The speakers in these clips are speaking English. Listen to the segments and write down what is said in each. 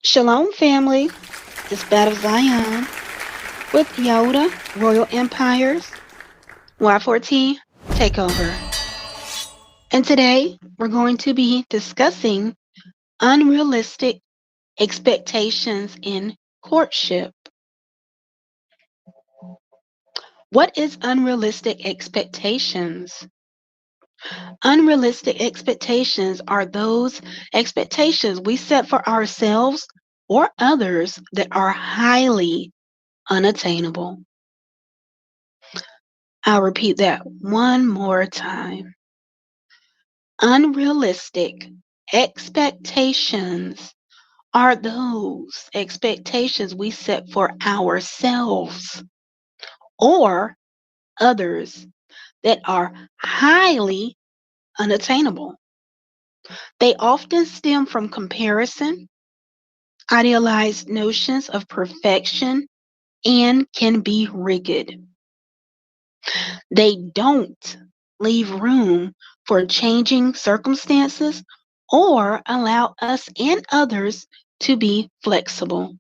Shalom, family. This Battle Zion with Yoda, Royal Empires, Y14 Takeover. And today we're going to be discussing unrealistic expectations in courtship. What is unrealistic expectations? Unrealistic expectations are those expectations we set for ourselves or others that are highly unattainable. I'll repeat that one more time. Unrealistic expectations are those expectations we set for ourselves or others that are highly unattainable. They often stem from comparison, idealized notions of perfection, and can be rigid. They don't leave room for changing circumstances or allow us and others to be flexible.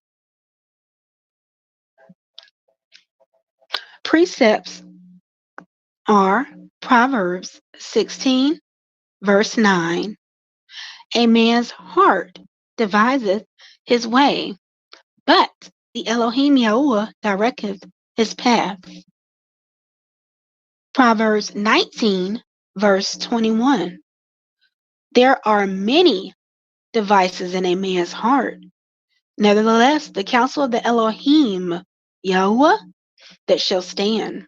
Precepts are Proverbs 16, verse 9. A man's heart deviseth his way, but the Elohim Yahuwah directeth his path. Proverbs 19, verse 21. There are many devices in a man's heart. Nevertheless, the counsel of the Elohim Yahuwah that shall stand.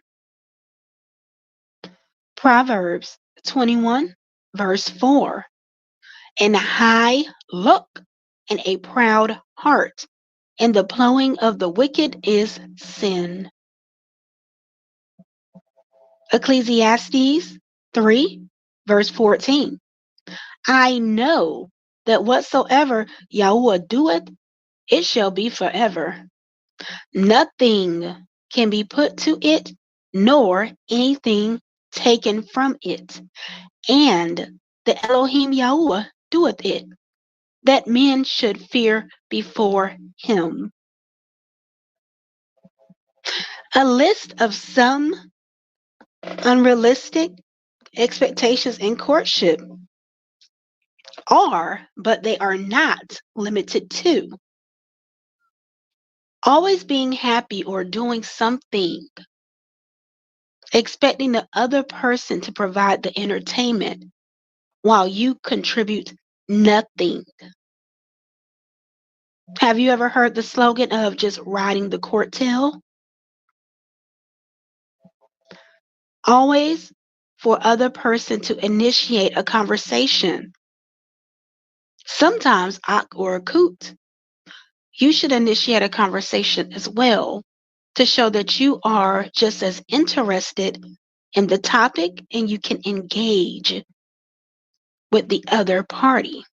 Proverbs 21, verse 4. An high look and a proud heart, and the plowing of the wicked is sin. Ecclesiastes 3, verse 14. I know that whatsoever Yahuwah doeth, it shall be forever. Nothing can be put to it, nor anything taken from it. And the Elohim Yahuwah doeth it, that men should fear before him. A list of some unrealistic expectations in courtship are, but they are not limited to, always being happy or doing something, expecting the other person to provide the entertainment while you contribute nothing. Have you ever heard the slogan of just riding the coattail? Always for other person to initiate a conversation. Sometimes ak or akut. You should initiate a conversation as well to show that you are just as interested in the topic and you can engage with the other party.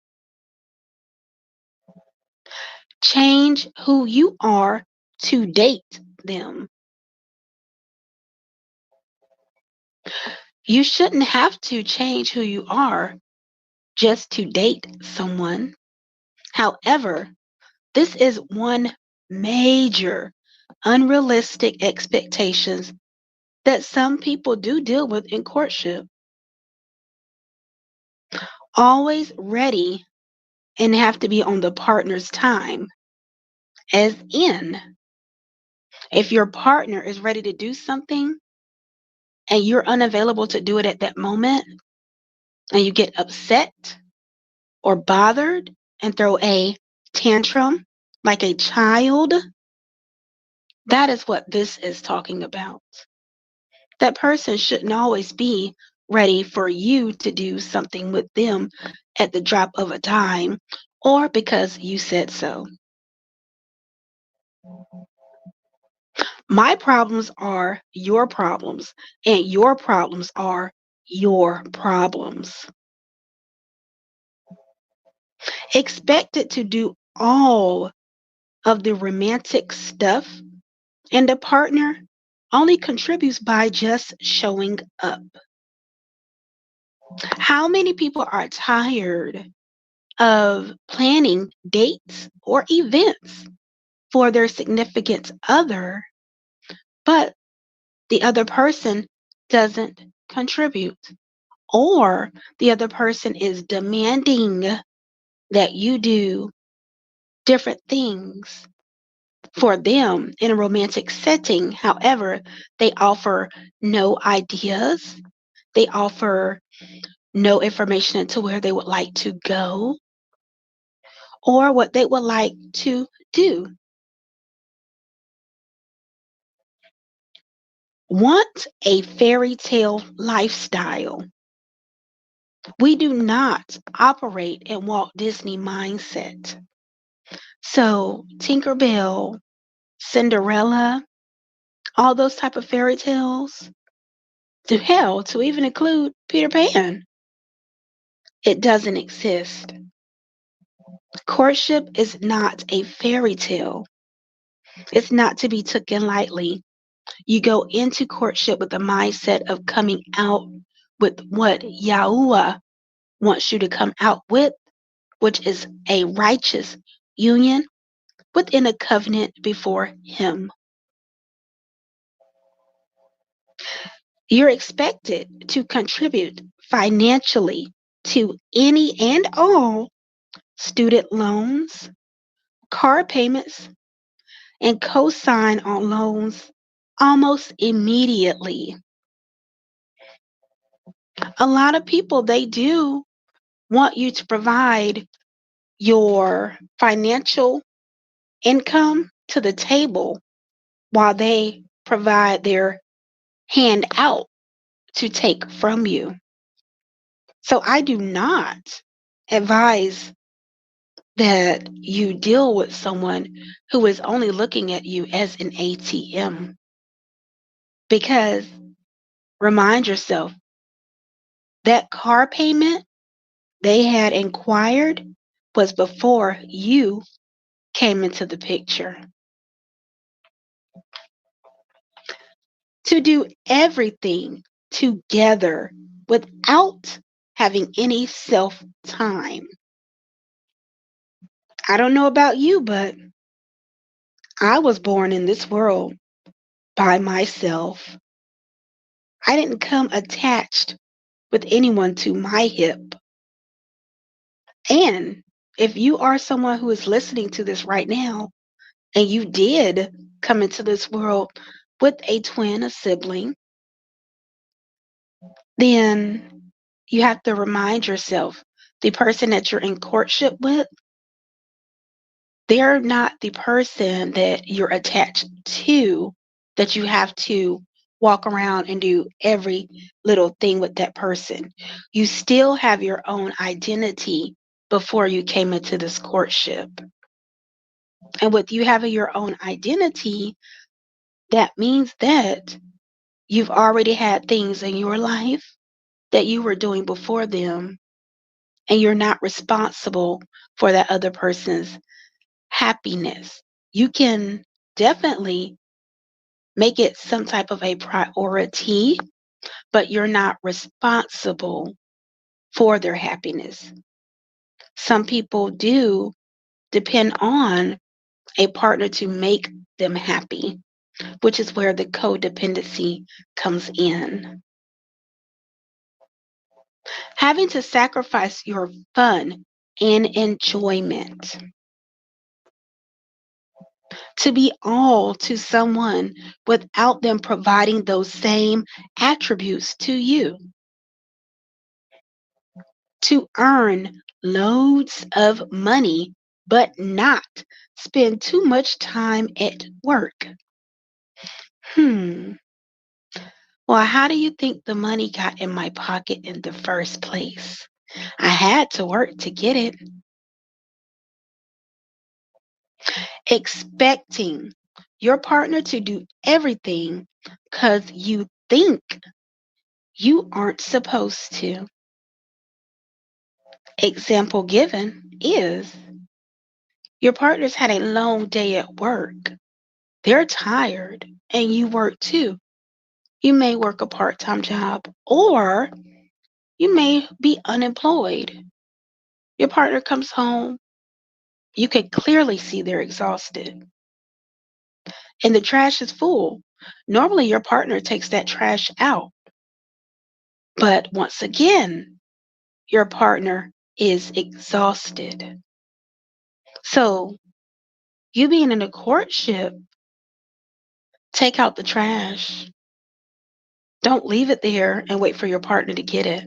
Change who you are to date them. You shouldn't have to change who you are just to date someone. However, this is one major unrealistic expectations that some people do deal with in courtship. Always ready and have to be on the partner's time. As in, if your partner is ready to do something and you're unavailable to do it at that moment, and you get upset or bothered and throw a tantrum like a child, that is what this is talking about. That person shouldn't always be ready for you to do something with them at the drop of a dime or because you said so. My problems are your problems, and your problems are your problems. Expected to do all of the romantic stuff, and the partner only contributes by just showing up. How many people are tired of planning dates or events for their significant other, but the other person doesn't contribute, or the other person is demanding that you do different things for them in a romantic setting. However, they offer no ideas, they offer no information into where they would like to go or what they would like to do. Want a fairy tale lifestyle. We do not operate in Walt Disney mindset. So, Tinkerbell, Cinderella, all those type of fairy tales, to hell, to even include Peter Pan, it doesn't exist. Courtship is not a fairy tale. It's not to be taken lightly. You go into courtship with the mindset of coming out with what Yahuwah wants you to come out with, which is a righteous union within a covenant before Him. You're expected to contribute financially to any and all student loans, car payments, and co-sign on loans almost immediately. A lot of people, they do want you to provide your financial income to the table while they provide their hand out to take from you. So I do not advise that you deal with someone who is only looking at you as an ATM, because remind yourself that car payment they had inquired was before you came into the picture. To do everything together without having any self time. I don't know about you, but I was born in this world by myself. I didn't come attached with anyone to my hip. And if you are someone who is listening to this right now and you did come into this world with a twin, a sibling, then you have to remind yourself the person that you're in courtship with, they're not the person that you're attached to, that you have to walk around and do every little thing with that person. You still have your own identity before you came into this courtship. And with you having your own identity, that means that you've already had things in your life that you were doing before them, and you're not responsible for that other person's happiness. You can definitely make it some type of a priority, but you're not responsible for their happiness. Some people do depend on a partner to make them happy, which is where the codependency comes in. Having to sacrifice your fun and enjoyment to be all to someone without them providing those same attributes to you. To earn loads of money, but not spend too much time at work. Hmm. Well, how do you think the money got in my pocket in the first place? I had to work to get it. Expecting your partner to do everything because you think you aren't supposed to. Example given is your partner's had a long day at work. They're tired and you work too. You may work a part time job or you may be unemployed. Your partner comes home, you can clearly see they're exhausted, and the trash is full. Normally, your partner takes that trash out, but once again, your partner is exhausted. So, you being in a courtship, take out the trash. Don't leave it there and wait for your partner to get it.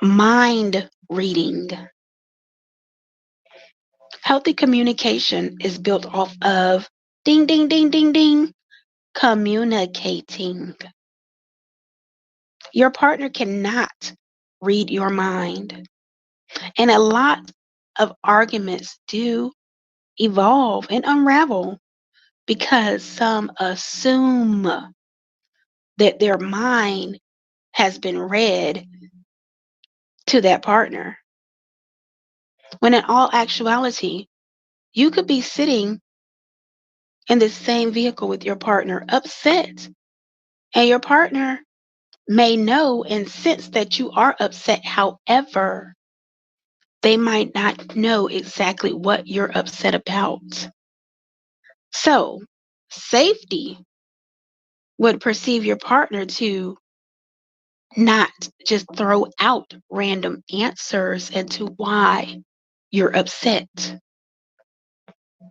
Mind reading. Healthy communication is built off of ding, ding, ding, ding, ding, communicating. Your partner cannot read your mind. And a lot of arguments do evolve and unravel because some assume that their mind has been read to that partner. When in all actuality, you could be sitting in the same vehicle with your partner, upset, and your partner may know and sense that you are upset. However, they might not know exactly what you're upset about. So, safety would perceive your partner to not just throw out random answers into why you're upset.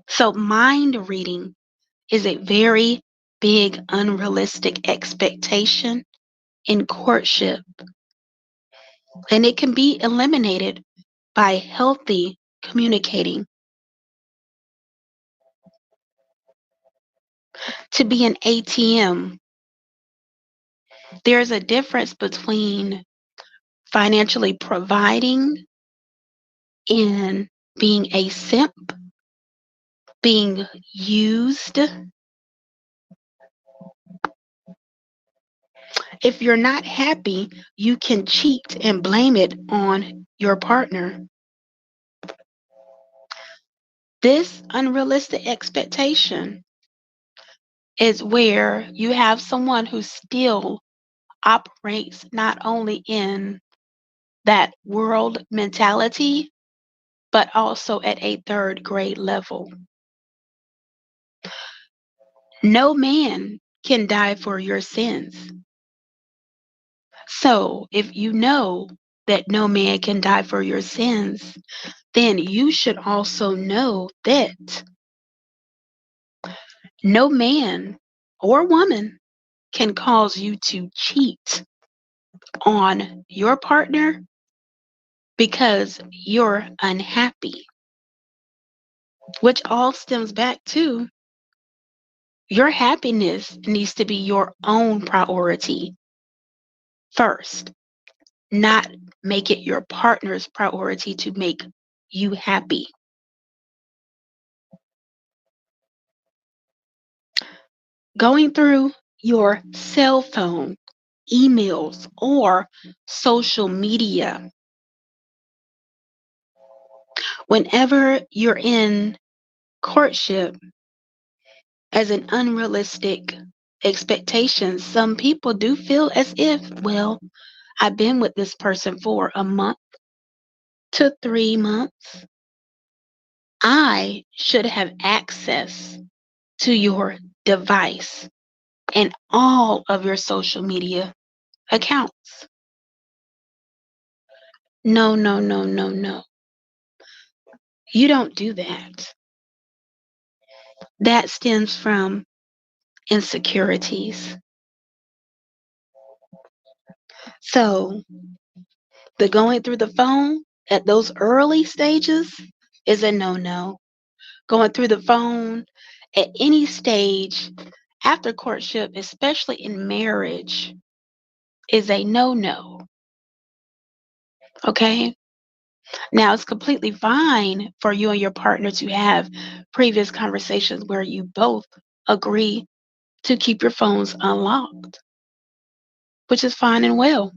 So, mind reading is a very big unrealistic expectation in courtship, and it can be eliminated by healthy communicating. To be an ATM, there's a difference between financially providing and being a simp, being used. If you're not happy, you can cheat and blame it on your partner. This unrealistic expectation is where you have someone who still operates not only in that world mentality, but also at a third grade level. No man can die for your sins. So if you know that no man can die for your sins, then you should also know that no man or woman can cause you to cheat on your partner because you're unhappy, which all stems back to your happiness needs to be your own priority first, not make it your partner's priority to make you happy. Going through your cell phone, emails, or social media, whenever you're in courtship, as an unrealistic expectation, some people do feel as if, well, I've been with this person for a month to 3 months. I should have access to your device and all of your social media accounts. No, no, no, no, no. You don't do that. That stems from insecurities. So, the going through the phone at those early stages is a no no. Going through the phone at any stage after courtship, especially in marriage, is a no no. Okay? Now, it's completely fine for you and your partner to have previous conversations where you both agree to keep your phones unlocked, which is fine and well.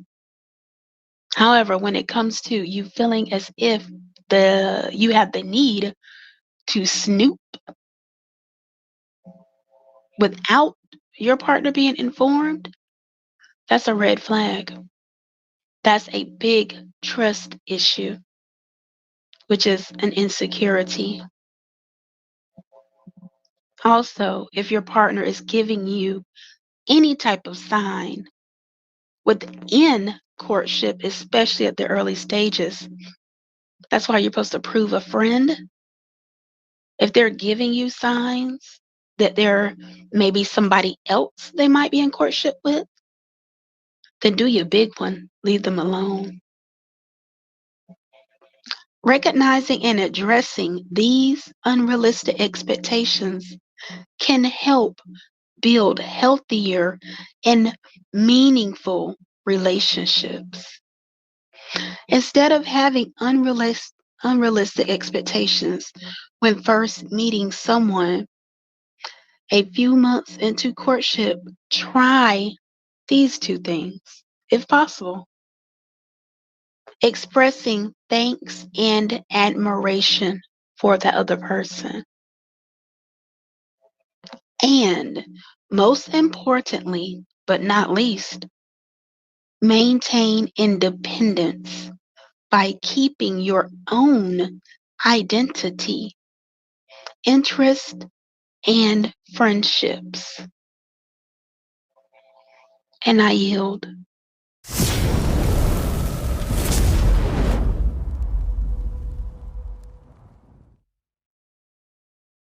However, when it comes to you feeling as if you have the need to snoop without your partner being informed, that's a red flag. That's a big trust issue, which is an insecurity. Also, if your partner is giving you any type of sign within courtship, especially at the early stages, that's why you're supposed to prove a friend. If they're giving you signs that there may be somebody else they might be in courtship with, then do your big one. Leave them alone. Recognizing and addressing these unrealistic expectations can help build healthier and meaningful relationships. Instead of having unrealistic expectations when first meeting someone, a few months into courtship, try these two things, if possible. Expressing thanks and admiration for the other person. And most importantly, but not least, maintain independence by keeping your own identity, interest, and friendships. And I yield.